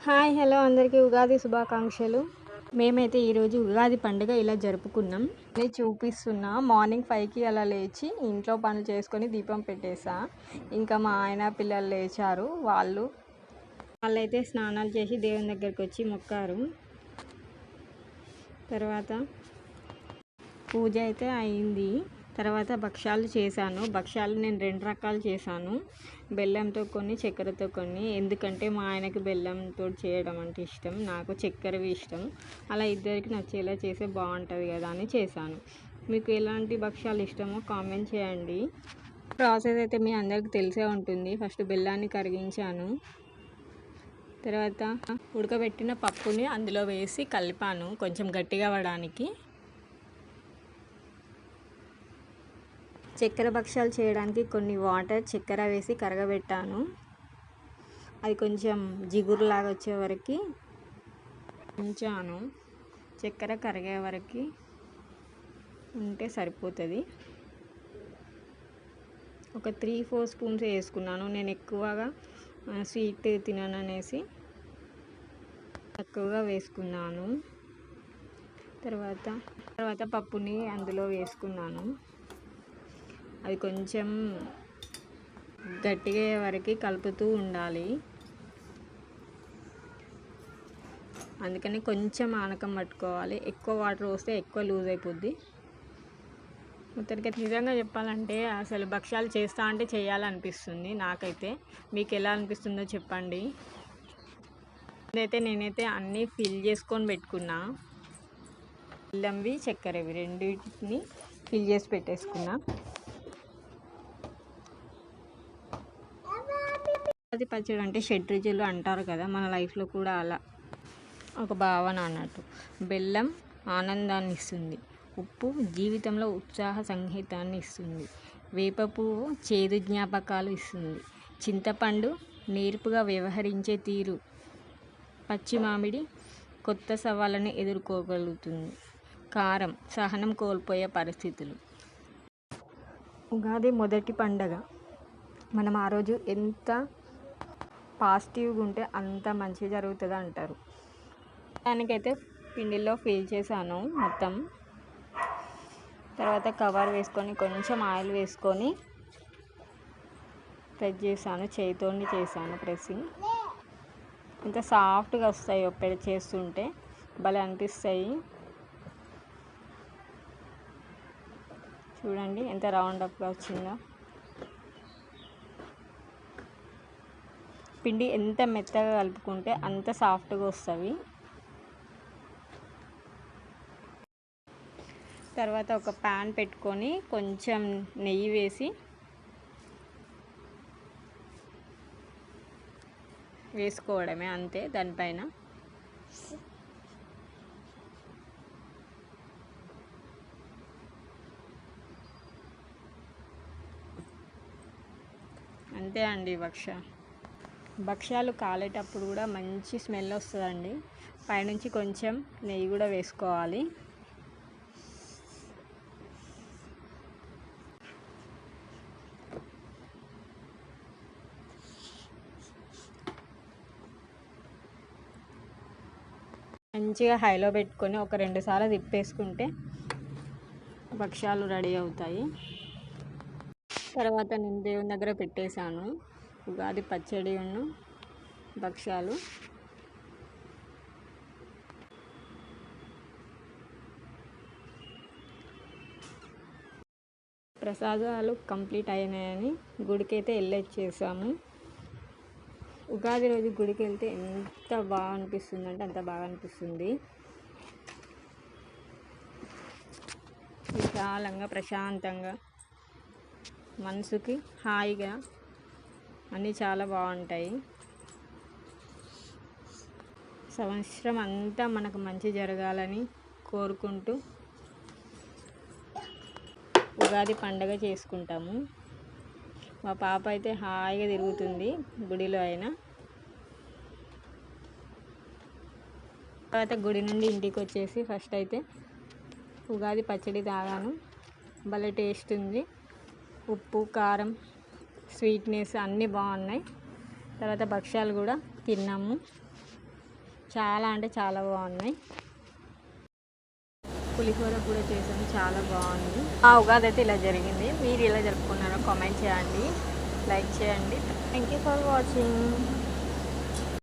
Hi hello అందరికీ ఉగాది శుభాకాంక్షలు. మేమైతే ఈరోజు ఉగాది పండుగ ఇలా జరుపుకున్నాం. నేను చూపిస్తున్నా. మార్నింగ్ 5కి అలా లేచి ఇంట్లో పనులు చేసుకొని దీపం పెట్టేసా. ఇంకా మా ఆయన పిల్లలు లేచారు. వాళ్ళైతే స్నానాలు చేసి దేవుని దగ్గరికి వచ్చి మొక్కారు. తర్వాత పూజ అయితే అయింది. తర్వాత భక్ష్యాలు చేశాను. భక్ష్యాలు నేను 2 రకాలు చేశాను, బెల్లంతో కొన్ని, చక్కెరతో కొన్ని. ఎందుకంటే మా ఆయనకి బెల్లంతో చేయడం అంటే ఇష్టం, నాకు చక్కెరవి ఇష్టం. అలా ఇద్దరికి నచ్చేలా చేస్తే బాగుంటుంది కదా అని చేశాను. మీకు ఎలాంటి భక్ష్యాలు ఇష్టమో కామెంట్ చేయండి. ప్రాసెస్ అయితే మీ అందరికి తెలిసే ఉంటుంది. ఫస్ట్ బెల్లాన్ని కరిగించాను. తర్వాత ఉడకబెట్టిన పప్పుని అందులో వేసి కలిపాను కొంచెం గట్టిగా అవ్వడానికి. చక్కెర భక్ష్యాలు చేయడానికి కొన్ని వాటర్, చక్కెర వేసి కరగబెట్టాను. అది కొంచెం జిగురులాగా వచ్చే వరకు ఉంచాను. చక్కెర కరిగే వరకు ఉంటే సరిపోతుంది. ఒక 3-4 స్పూన్స్ వేసుకున్నాను. నేను ఎక్కువగా స్వీట్ తినను అనేసి తక్కువగా వేసుకున్నాను. తర్వాత పప్పుని అందులో వేసుకున్నాను. అది కొంచెం గట్టిగా వరకు కలుపుతూ ఉండాలి. అందుకని కొంచెం ఆనకం పట్టుకోవాలి. ఎక్కువ వాటర్ పోస్తే ఎక్కువ లూజ్ అయిపోద్ది. మొత్తానికి నిజంగా చెప్పాలంటే అసలు భక్ష్యాలు చేస్తా అంటే చేయాలనిపిస్తుంది నాకైతే. మీకు ఎలా అనిపిస్తుందో చెప్పండి. నేనైతే అన్నీ ఫిల్ చేసుకొని పెట్టుకున్నా. బెల్లంవి, చక్కెరవి రెండింటిని ఫిల్ చేసి పెట్టేసుకున్నా. ఉగాది పచ్చడి అంటే షడ్రుచులు అంటారు కదా, మన లైఫ్లో కూడా అలా ఒక భావన అన్నట్టు. బెల్లం ఆనందాన్ని ఇస్తుంది, ఉప్పు జీవితంలో ఉత్సాహ సంగీతాన్ని ఇస్తుంది, వేప పువ్వు చేదు జ్ఞాపకాలు ఇస్తుంది, చింతపండు నేర్పుగా వ్యవహరించే తీరు, పచ్చి మామిడి కొత్త సవాళ్ళని ఎదుర్కోగలుగుతుంది, కారం సహనం కోల్పోయే పరిస్థితులు. ఉగాది మొదటి పండగ. మనం ఆ రోజు ఎంత పాజిటివ్గా ఉంటే అంత మంచి జరుగుతుంది అంటారు. దానికైతే పిండిలో ఫిల్ చేశాను మొత్తం. తర్వాత కవర్ వేసుకొని కొంచెం ఆయిల్ వేసుకొని ప్రెస్ చేశాను. చేతితోని చేశాను ప్రెస్సింగ్. ఎంత సాఫ్ట్గా వస్తాయి ఒప్పటి చేస్తుంటే, భలే అనిపిస్తాయి. చూడండి ఎంత రౌండ్ అప్గా వచ్చిందో. పిండి ఎంత మెత్తగా కలుపుకుంటే అంత సాఫ్ట్గా వస్తుంది. తర్వాత ఒక ప్యాన్ పెట్టుకొని కొంచెం నెయ్యి వేసి వేసుకోవడమే అంతే. దానిపైన అంతే అండి. భక్ష్యాలు కాలేటప్పుడు కూడా మంచి స్మెల్ వస్తుందండి. పైనుంచి కొంచెం నెయ్యి కూడా వేసుకోవాలి. మంచిగా హైలో పెట్టుకొని ఒక 2 సార్లు తిప్పేసుకుంటే భక్ష్యాలు రెడీ అవుతాయి. తర్వాత నేను దేవుని దగ్గర పెట్టేశాను ఉగాది పచ్చడి ఉన్ను భక్ష్యాలు. ప్రసాదాలు కంప్లీట్ అయినాయని గుడికైతే వెళ్ళొచ్చేసాము. ఉగాది రోజు గుడికి వెళ్తే ఎంత బాగా అనిపిస్తుంది అంటే అంత బాగా అనిపిస్తుంది. విశాలంగా ప్రశాంతంగా మనసుకి హాయిగా అన్నీ చాలా బాగుంటాయి. సంవత్సరం అంతా మనకు మంచి జరగాలని కోరుకుంటూ ఉగాది పండగ చేసుకుంటాము. మా పాప అయితే హాయిగా తిరుగుతుంది గుడిలో అయినా. తర్వాత గుడి నుండి ఇంటికి వచ్చేసి ఫస్ట్ అయితే ఉగాది పచ్చడి తాగాను. భలే టేస్ట్ ఉంది. ఉప్పు, కారం, స్వీట్నెస్ అన్నీ బాగున్నాయి. తర్వాత భక్ష్యాలు కూడా తిన్నాము. చాలా అంటే చాలా బాగున్నాయి. పులిహోర కూడా చేసాను, చాలా బాగుంది. ఆ ఉగాది అయితే ఇలా జరిగింది. మీరు ఇలా జరుపుకున్నారో కామెంట్ చేయండి, లైక్ చేయండి. Thank you for watching.